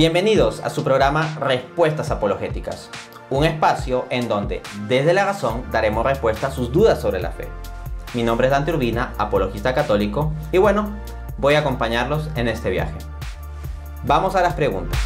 Bienvenidos a su programa Respuestas Apologéticas, un espacio en donde desde la razón daremos respuesta a sus dudas sobre la fe. Mi nombre es Dante Urbina, apologista católico, y bueno, voy a acompañarlos en este viaje. Vamos a las preguntas.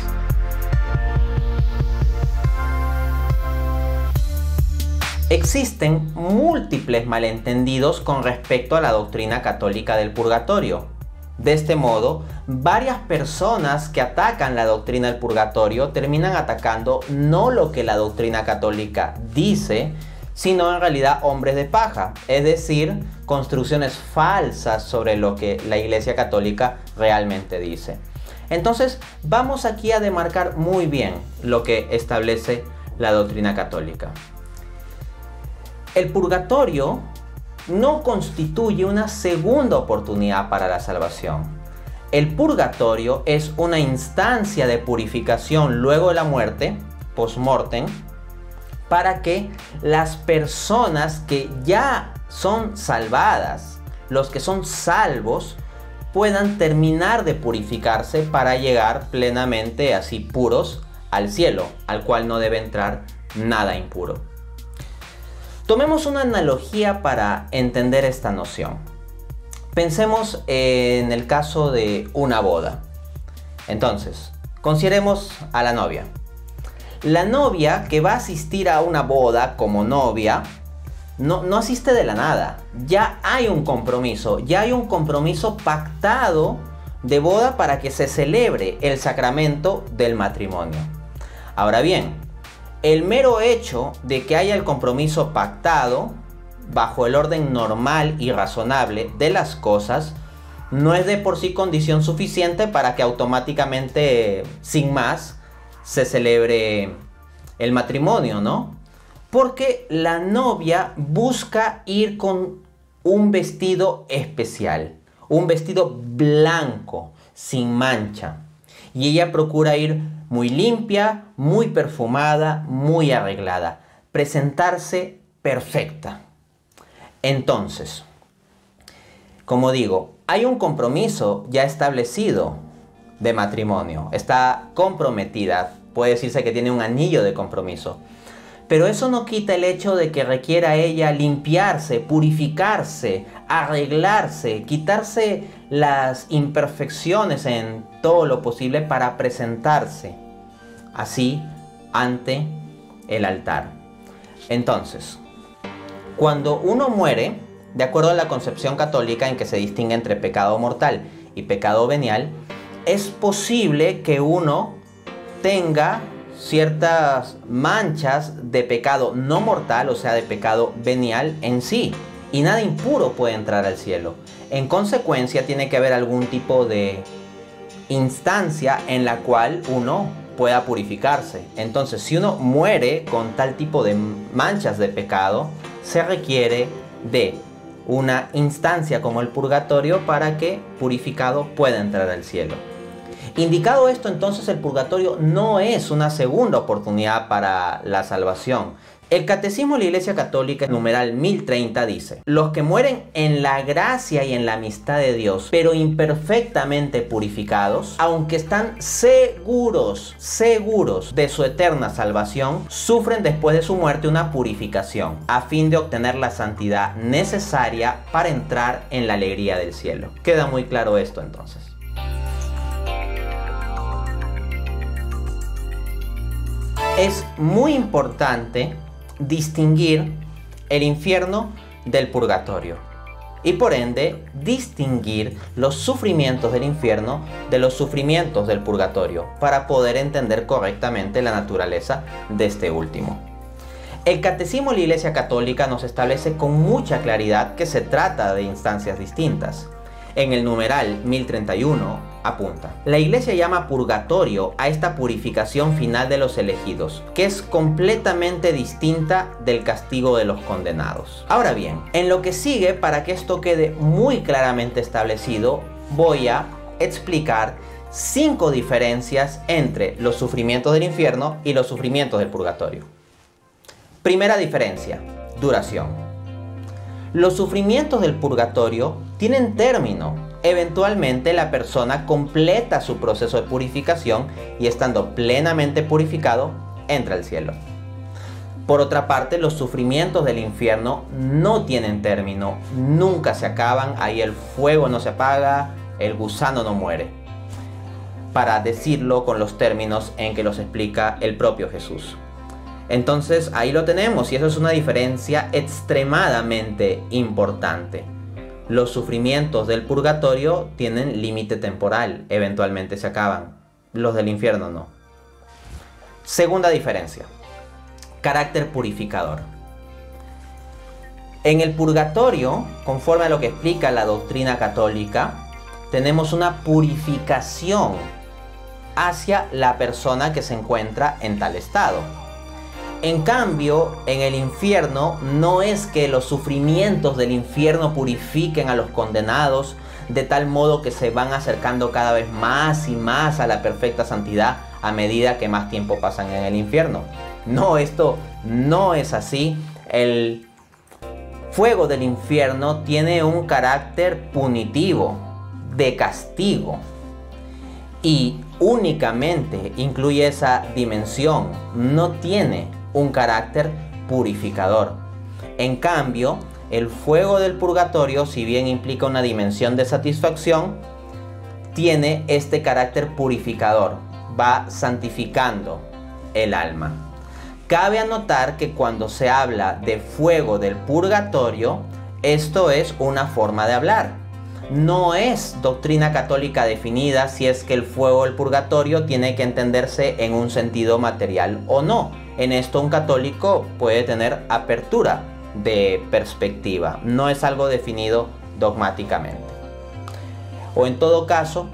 Existen múltiples malentendidos con respecto a la doctrina católica del purgatorio. De este modo, varias personas que atacan la doctrina del purgatorio terminan atacando no lo que la doctrina católica dice, sino en realidad hombres de paja, es decir, construcciones falsas sobre lo que la Iglesia Católica realmente dice. Entonces, vamos aquí a demarcar muy bien lo que establece la doctrina católica. El purgatorio no constituye una segunda oportunidad para la salvación. El purgatorio es una instancia de purificación luego de la muerte, post-mortem, para que las personas que ya son salvadas, los que son salvos, puedan terminar de purificarse para llegar plenamente así puros al cielo, al cual no debe entrar nada impuro. Tomemos una analogía para entender esta noción. Pensemos en el caso de una boda. Entonces, consideremos a la novia. La novia que va a asistir a una boda como novia, no asiste de la nada. Ya hay un compromiso pactado de boda para que se celebre el sacramento del matrimonio. Ahora bien, el mero hecho de que haya el compromiso pactado bajo el orden normal y razonable de las cosas no es de por sí condición suficiente para que automáticamente, sin más, se celebre el matrimonio, ¿no? Porque la novia busca ir con un vestido especial, un vestido blanco, sin mancha. Y ella procura ir muy limpia, muy perfumada, muy arreglada. Presentarse perfecta. Entonces, como digo, hay un compromiso ya establecido de matrimonio. Está comprometida. Puede decirse que tiene un anillo de compromiso. Pero eso no quita el hecho de que requiera ella limpiarse, purificarse, arreglarse, quitarse las imperfecciones en todo lo posible para presentarse así ante el altar. Entonces, cuando uno muere, de acuerdo a la concepción católica en que se distingue entre pecado mortal y pecado venial, es posible que uno tenga ciertas manchas de pecado no mortal, o sea, de pecado venial en sí, y nada impuro puede entrar al cielo. En consecuencia, tiene que haber algún tipo de instancia en la cual uno pueda purificarse. Entonces, si uno muere con tal tipo de manchas de pecado, se requiere de una instancia como el purgatorio para que purificado pueda entrar al cielo. Indicado esto, entonces el purgatorio no es una segunda oportunidad para la salvación. El Catecismo de la Iglesia Católica, numeral 1030, dice: los que mueren en la gracia y en la amistad de Dios, pero imperfectamente purificados, aunque están seguros de su eterna salvación, sufren después de su muerte una purificación, a fin de obtener la santidad necesaria para entrar en la alegría del cielo. Queda muy claro esto entonces. Es muy importante distinguir el infierno del purgatorio y por ende distinguir los sufrimientos del infierno de los sufrimientos del purgatorio para poder entender correctamente la naturaleza de este último. El Catecismo de la Iglesia Católica nos establece con mucha claridad que se trata de instancias distintas. En el numeral 1031 apunta: la Iglesia llama purgatorio a esta purificación final de los elegidos, que es completamente distinta del castigo de los condenados. Ahora bien, en lo que sigue, para que esto quede muy claramente establecido, voy a explicar 5 diferencias entre los sufrimientos del infierno y los sufrimientos del purgatorio. Primera diferencia: duración. Los sufrimientos del purgatorio tienen término, eventualmente la persona completa su proceso de purificación y estando plenamente purificado, entra al cielo. Por otra parte, los sufrimientos del infierno no tienen término, nunca se acaban, ahí el fuego no se apaga, el gusano no muere. Para decirlo con los términos en que los explica el propio Jesús. Entonces ahí lo tenemos y eso es una diferencia extremadamente importante. Los sufrimientos del purgatorio tienen límite temporal, eventualmente se acaban. Los del infierno no. Segunda diferencia. Carácter purificador. En el purgatorio, conforme a lo que explica la doctrina católica, tenemos una purificación hacia la persona que se encuentra en tal estado. En cambio, en el infierno no es que los sufrimientos del infierno purifiquen a los condenados de tal modo que se van acercando cada vez más y más a la perfecta santidad a medida que más tiempo pasan en el infierno. No, esto no es así. El fuego del infierno tiene un carácter punitivo, de castigo, y únicamente incluye esa dimensión, no tiene un carácter purificador. En cambio, el fuego del purgatorio, si bien implica una dimensión de satisfacción, tiene este carácter purificador, va santificando el alma. Cabe anotar que cuando se habla de fuego del purgatorio, esto es una forma de hablar. No es doctrina católica definida si es que el fuego del purgatorio tiene que entenderse en un sentido material o no. En esto un católico puede tener apertura de perspectiva. No es algo definido dogmáticamente. O en todo caso,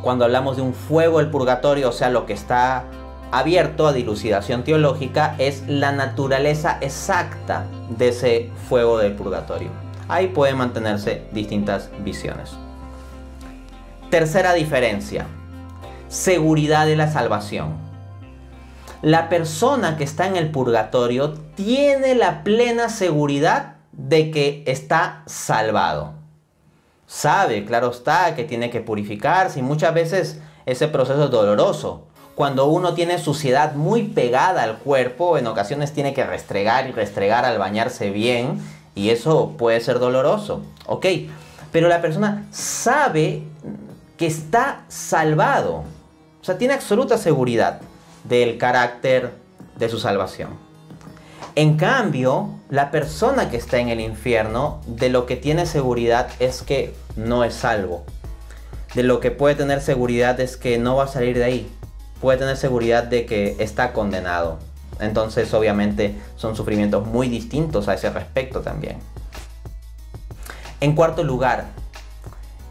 cuando hablamos de un fuego del purgatorio, o sea, lo que está abierto a dilucidación teológica, es la naturaleza exacta de ese fuego del purgatorio. Ahí pueden mantenerse distintas visiones. Tercera diferencia, seguridad de la salvación. La persona que está en el purgatorio tiene la plena seguridad de que está salvado. Sabe, claro está, que tiene que purificarse y muchas veces ese proceso es doloroso. Cuando uno tiene suciedad muy pegada al cuerpo, en ocasiones tiene que restregar y restregar al bañarse bien y eso puede ser doloroso. Ok, pero la persona sabe que está salvado. O sea, tiene absoluta seguridad del carácter de su salvación. En cambio, la persona que está en el infierno, de lo que tiene seguridad es que no es salvo. De lo que puede tener seguridad es que no va a salir de ahí. Puede tener seguridad de que está condenado. Entonces, obviamente, son sufrimientos muy distintos a ese respecto también. En cuarto lugar,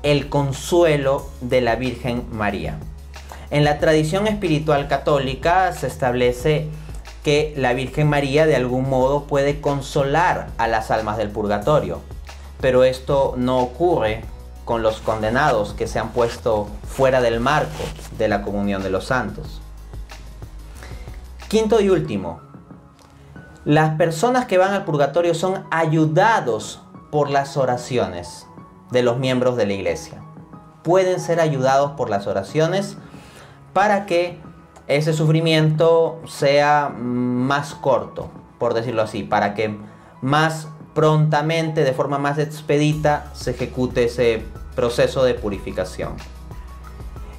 el consuelo de la Virgen María. En la tradición espiritual católica se establece que la Virgen María de algún modo puede consolar a las almas del purgatorio. Pero esto no ocurre con los condenados que se han puesto fuera del marco de la comunión de los santos. Quinto y último, las personas que van al purgatorio son ayudados por las oraciones de los miembros de la iglesia. Pueden ser ayudados por las oraciones para que ese sufrimiento sea más corto, por decirlo así, para que más prontamente, de forma más expedita, se ejecute ese proceso de purificación.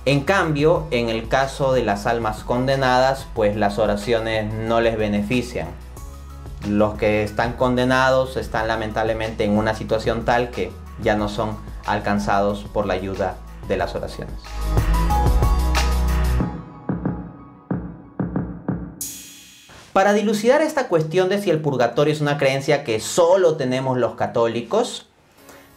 En cambio, en el caso de las almas condenadas, pues las oraciones no les benefician. Los que están condenados están lamentablemente en una situación tal que ya no son alcanzados por la ayuda de las oraciones. Para dilucidar esta cuestión de si el purgatorio es una creencia que solo tenemos los católicos,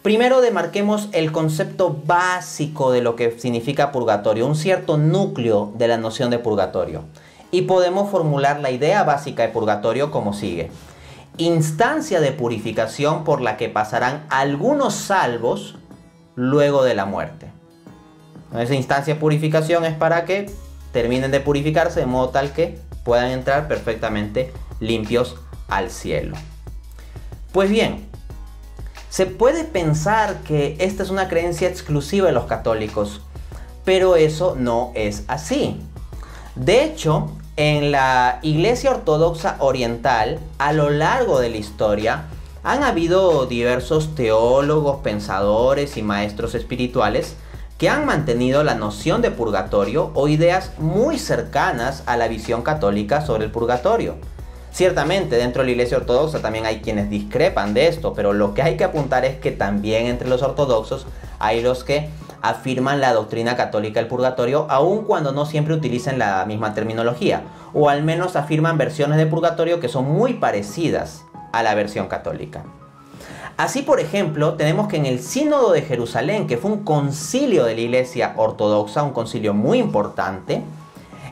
primero demarquemos el concepto básico de lo que significa purgatorio, un cierto núcleo de la noción de purgatorio. Y podemos formular la idea básica de purgatorio como sigue. Instancia de purificación por la que pasarán algunos salvos luego de la muerte. Esa instancia de purificación es para que terminen de purificarse de modo tal que puedan entrar perfectamente limpios al cielo. Pues bien, Se puede pensar que esta es una creencia exclusiva de los católicos, pero eso no es así. De hecho, en la Iglesia Ortodoxa Oriental, a lo largo de la historia, han habido diversos teólogos, pensadores y maestros espirituales que han mantenido la noción de purgatorio o ideas muy cercanas a la visión católica sobre el purgatorio. Ciertamente, dentro de la Iglesia Ortodoxa también hay quienes discrepan de esto, pero lo que hay que apuntar es que también entre los ortodoxos hay los que afirman la doctrina católica del purgatorio, aun cuando no siempre utilicen la misma terminología, o al menos afirman versiones de purgatorio que son muy parecidas a la versión católica. Así, por ejemplo, tenemos que en el Sínodo de Jerusalén, que fue un concilio de la Iglesia Ortodoxa, un concilio muy importante,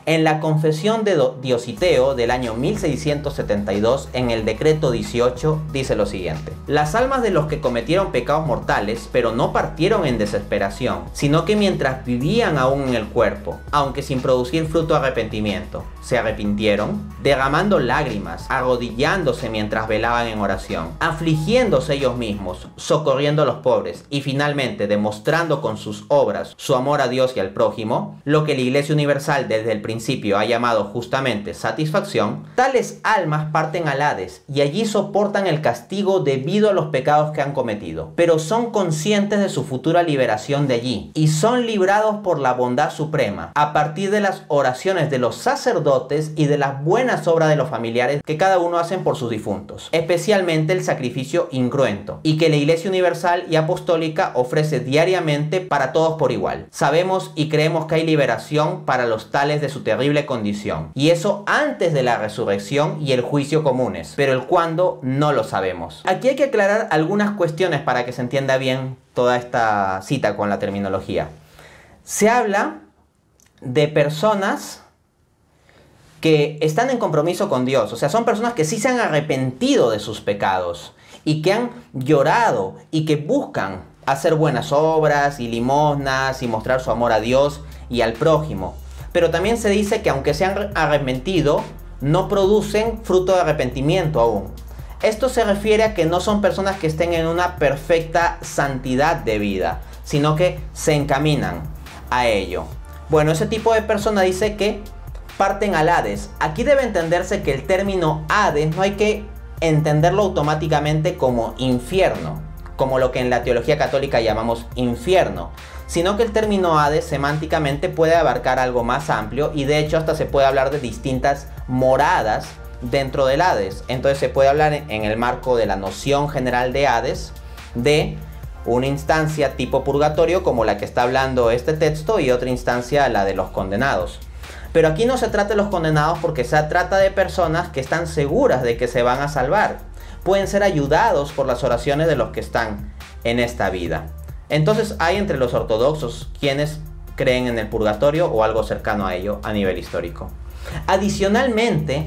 en la Confesión de Diositeo del año 1672, en el decreto 18, dice lo siguiente: las almas de los que cometieron pecados mortales, pero no partieron en desesperación, sino que mientras vivían aún en el cuerpo, aunque sin producir fruto de arrepentimiento, se arrepintieron, derramando lágrimas, arrodillándose mientras velaban en oración, afligiéndose ellos mismos, socorriendo a los pobres y finalmente demostrando con sus obras su amor a Dios y al prójimo, lo que la Iglesia Universal desde el principio ha llamado justamente satisfacción, tales almas parten al Hades y allí soportan el castigo debido a los pecados que han cometido, pero son conscientes de su futura liberación de allí y son librados por la bondad suprema a partir de las oraciones de los sacerdotes y de las buenas obras de los familiares que cada uno hacen por sus difuntos, especialmente el sacrificio incruento, y que la Iglesia Universal y Apostólica ofrece diariamente para todos por igual. Sabemos y creemos que hay liberación para los tales de su terrible condición, y eso antes de la resurrección y el juicio comunes, pero el cuándo no lo sabemos. Aquí hay que aclarar algunas cuestiones para que se entienda bien toda esta cita con la terminología. Se habla de personas que están en compromiso con Dios, o sea, son personas que sí se han arrepentido de sus pecados y que han llorado y que buscan hacer buenas obras y limosnas y mostrar su amor a Dios y al prójimo. Pero también se dice que aunque se han arrepentido, no producen fruto de arrepentimiento aún. Esto se refiere a que no son personas que estén en una perfecta santidad de vida, sino que se encaminan a ello. Bueno, ese tipo de persona dice que parten al Hades. Aquí debe entenderse que el término Hades no hay que entenderlo automáticamente como infierno, como lo que en la teología católica llamamos infierno, sino que el término Hades semánticamente puede abarcar algo más amplio y de hecho hasta se puede hablar de distintas moradas dentro del Hades. Entonces se puede hablar en el marco de la noción general de Hades de una instancia tipo purgatorio como la que está hablando este texto y otra instancia la de los condenados. Pero aquí no se trata de los condenados porque se trata de personas que están seguras de que se van a salvar. Pueden ser ayudados por las oraciones de los que están en esta vida. Entonces hay entre los ortodoxos quienes creen en el purgatorio o algo cercano a ello a nivel histórico. Adicionalmente,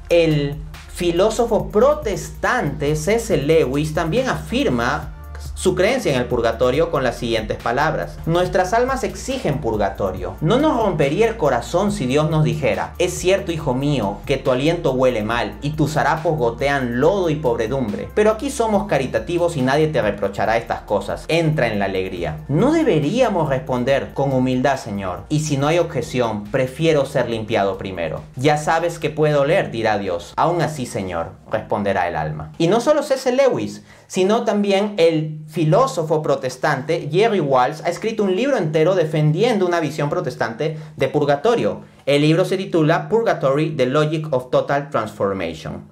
el filósofo protestante C.S. Lewis también afirma su creencia en el purgatorio con las siguientes palabras: nuestras almas exigen purgatorio. No nos rompería el corazón si Dios nos dijera: es cierto, hijo mío, que tu aliento huele mal y tus harapos gotean lodo y pobredumbre, pero aquí somos caritativos y nadie te reprochará estas cosas. Entra en la alegría. No deberíamos responder con humildad: Señor, y si no hay objeción, prefiero ser limpiado primero. Ya sabes que puede doler, dirá Dios. Aún así, Señor, responderá el alma. Y no solo C.S. Lewis, sino también el filósofo protestante Jerry Walls ha escrito un libro entero defendiendo una visión protestante de purgatorio. El libro se titula Purgatory: The Logic of Total Transformation.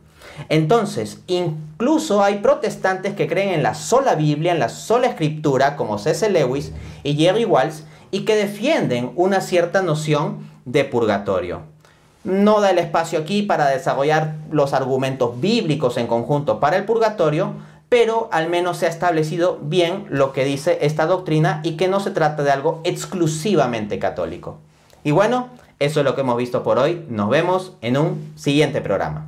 Entonces, incluso hay protestantes que creen en la sola Biblia, en la sola Escritura, como C.S. Lewis y Jerry Walls, y que defienden una cierta noción de purgatorio. No da el espacio aquí para desarrollar los argumentos bíblicos en conjunto para el purgatorio, pero al menos se ha establecido bien lo que dice esta doctrina y que no se trata de algo exclusivamente católico. Y bueno, eso es lo que hemos visto por hoy. Nos vemos en un siguiente programa.